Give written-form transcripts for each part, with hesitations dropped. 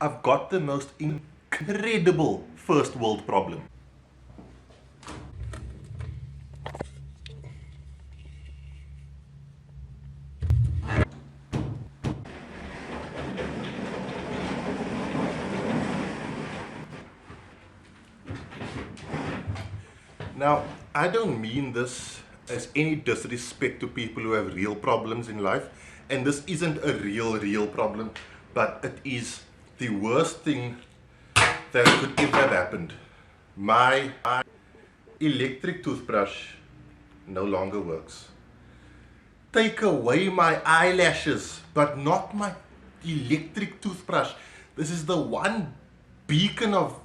I've got the most incredible first world problem. Now, I don't mean this as any disrespect to people who have real problems in life, and this isn't a real problem, but it is the worst thing that could ever have happened. My electric toothbrush no longer works. Take away my eyelashes, but not my electric toothbrush. This is the one beacon of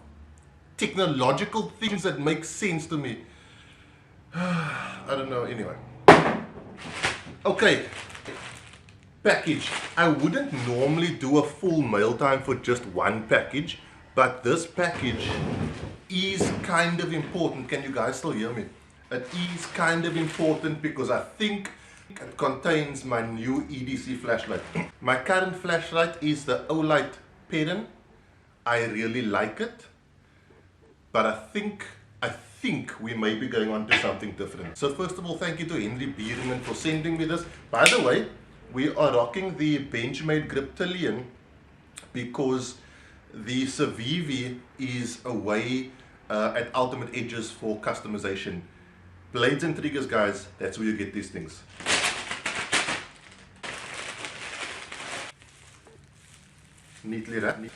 technological things that make sense to me. I don't know, anyway. Okay, package. I wouldn't normally do a full mail time for just one package, but this package is kind of important. Can you guys still hear me? It is kind of important because I think it contains my new EDC flashlight. My current flashlight is the Olight Perrin. I really like it, but I think we may be going on to something different. So first of all, thank you to Henry Bierman for sending me this. By the way, we are rocking the Benchmade Griptilian because the Civivi is away at Ultimate Edges for customization. Blades and triggers, guys, that's where you get these things. Neatly wrapped.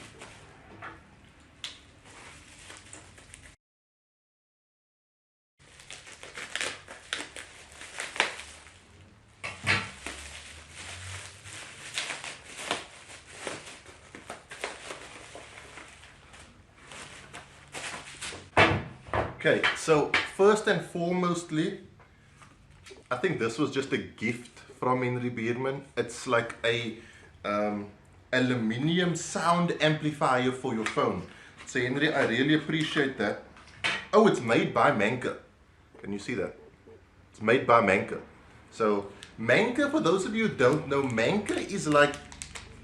Okay, so first and foremostly, I think this was just a gift from Henry Bierman. It's like a aluminium sound amplifier for your phone. So Henry, I really appreciate that. Oh, it's made by Manker. Can you see that? It's made by Manker. So Manker, for those of you who don't know, Manker is like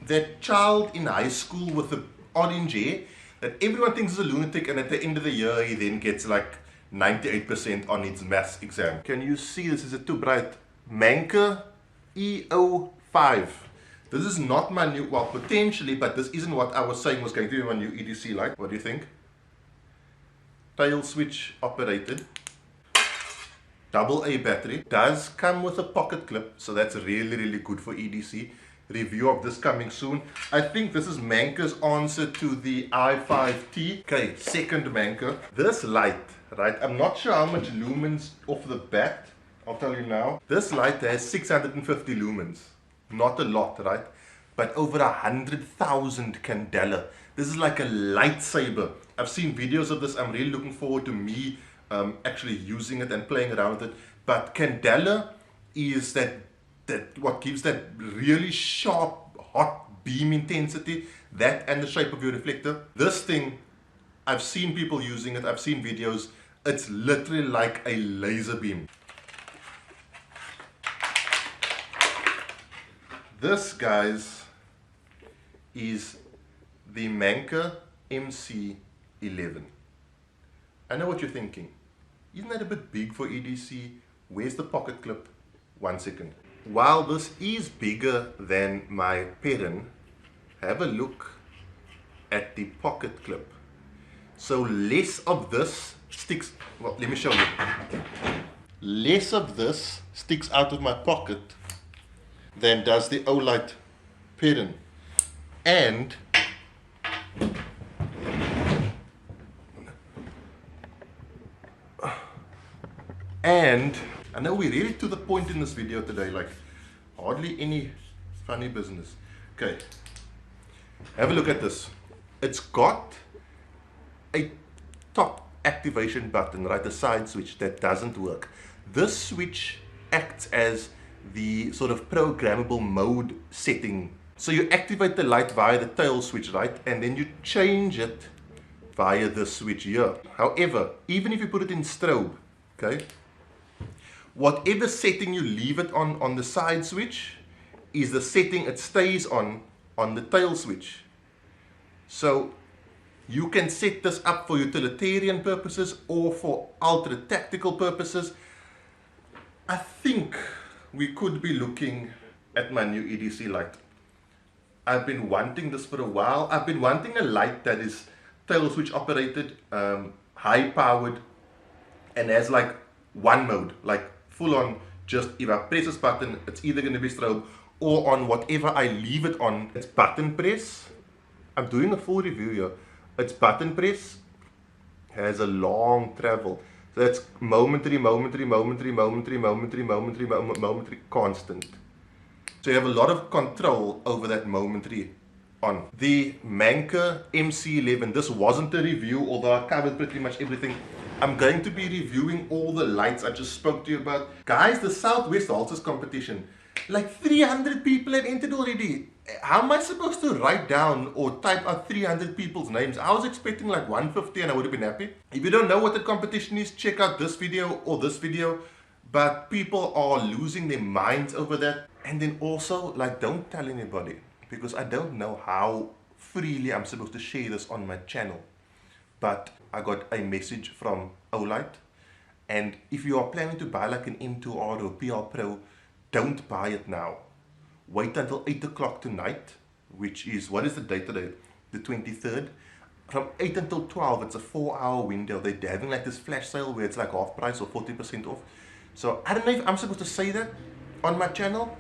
that child in high school with the orange hair that everyone thinks is a lunatic, and at the end of the year he then gets like 98% on his maths exam. Can you see this? Is it too bright? Manker EO5. This is not my new, well, potentially, but this isn't what I was saying was going to be my new EDC light. What do you think? Tail switch operated. Double A battery. Does come with a pocket clip, so that's really good for EDC. Review of this coming soon. I think this is Manker's answer to the i5T. Okay, second Manker. This light, right? I'm not sure how much lumens off the bat. I'll tell you now. This light has 650 lumens. Not a lot, right? But over 100,000 candela. This is like a lightsaber. I've seen videos of this. I'm really looking forward to me actually using it and playing around with it. But candela is that what gives that really sharp, hot beam intensity, that and the shape of your reflector. This thing, I've seen people using it, I've seen videos, it's literally like a laser beam. This, guys, is the Manker MC11. I know what you're thinking. Isn't that a bit big for EDC? Where's the pocket clip? 1 second. While this is bigger than my Perrin, have a look at the pocket clip. So less of this sticks, well, let me show you. Less of this sticks out of my pocket than does the Olight Perrin. And I know we're really to the point in this video today, like hardly any funny business. Okay, have a look at this. It's got a top activation button, right? A side switch that doesn't work. This switch acts as the sort of programmable mode setting. So you activate the light via the tail switch, right? And then you change it via this switch here. However, even if you put it in strobe, okay, whatever setting you leave it on the side switch is the setting it stays on the tail switch. So you can set this up for utilitarian purposes or for ultra tactical purposes. I think we could be looking at my new EDC light. I've been wanting this for a while. I've been wanting a light that is tail switch operated, high powered, and has like one mode, like full on. Just if I press this button, it's either going to be strobe, or on whatever I leave it on, it's button press. I'm doing a full review here. It's button press, has a long travel. So that's momentary, constant. So you have a lot of control over that momentary on. The Manker MC11, this wasn't a review, although I covered pretty much everything. I'm going to be reviewing all the lights I just spoke to you about. Guys, the Southwest Halters competition, like 300 people have entered already. How am I supposed to write down or type out 300 people's names? I was expecting like 150 and I would have been happy. If you don't know what the competition is, check out this video or this video. But people are losing their minds over that. And then also, like, don't tell anybody, because I don't know how freely I'm supposed to share this on my channel. But I got a message from Olight, and if you are planning to buy like an M2R or PR Pro, don't buy it now. Wait until 8 o'clock tonight, which is, what is the date today? The 23rd. From 8 until 12, it's a 4-hour window. They're having like this flash sale where it's like half price or 40% off. So I don't know if I'm supposed to say that on my channel,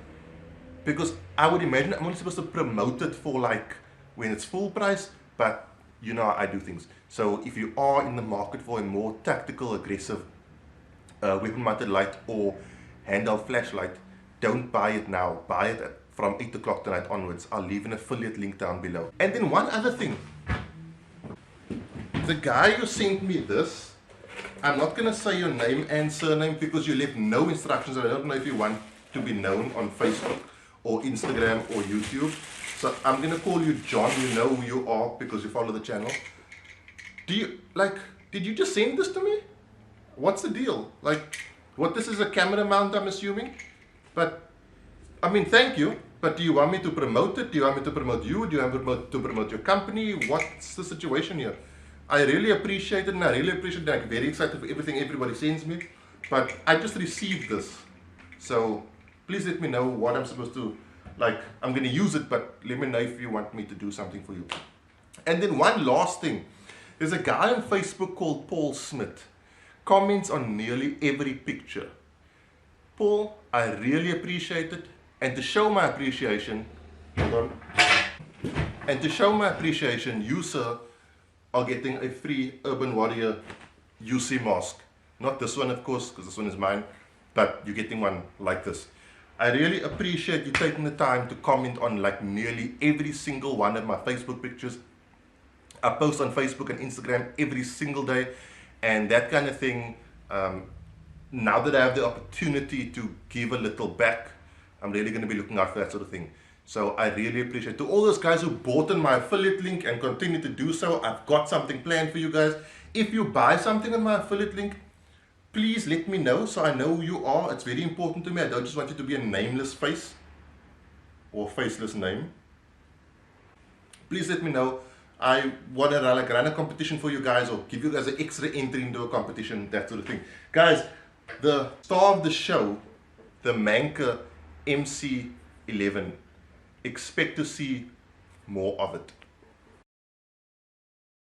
because I would imagine I'm only supposed to promote it for like when it's full price, but you know how I do things. So if you are in the market for a more tactical, aggressive weapon-mounted light or handheld flashlight, don't buy it now. Buy it from 8 o'clock tonight onwards. I'll leave an affiliate link down below. And then one other thing. The guy who sent me this, I'm not going to say your name and surname because you left no instructions. I don't know if you want to be known on Facebook or Instagram or YouTube. So I'm going to call you John. You know who you are because you follow the channel. Did you just send this to me? What's the deal? Like, what, this is a camera mount, I'm assuming? But, I mean, thank you. But do you want me to promote it? Do you want me to promote you? Do you want me to promote your company? What's the situation here? I really appreciate it, and I really appreciate it. I'm very excited for everything everybody sends me. But I just received this. So, please let me know what I'm supposed to, like, I'm going to use it, but let me know if you want me to do something for you. And then one last thing. There's a guy on Facebook called Paul Smith. Comments on nearly every picture. Paul, I really appreciate it. And to show my appreciation, hold on. And to show my appreciation, you, sir, are getting a free Urban Warrior UC mask. Not this one, of course, because this one is mine, but you're getting one like this. I really appreciate you taking the time to comment on like nearly every single one of my Facebook pictures. I post on Facebook and Instagram every single day, and that kind of thing. Now that I have the opportunity to give a little back, I'm really going to be looking out for that sort of thing. So I really appreciate to all those guys who bought on my affiliate link and continue to do so. I've got something planned for you guys. If you buy something on my affiliate link, please let me know so I know who you are. It's very important to me. I don't just want you to be a nameless face or faceless name. Please let me know. I want to run a competition for you guys, or give you guys an extra entry into a competition, that sort of thing. Guys, the star of the show, the Manker MC11, expect to see more of it.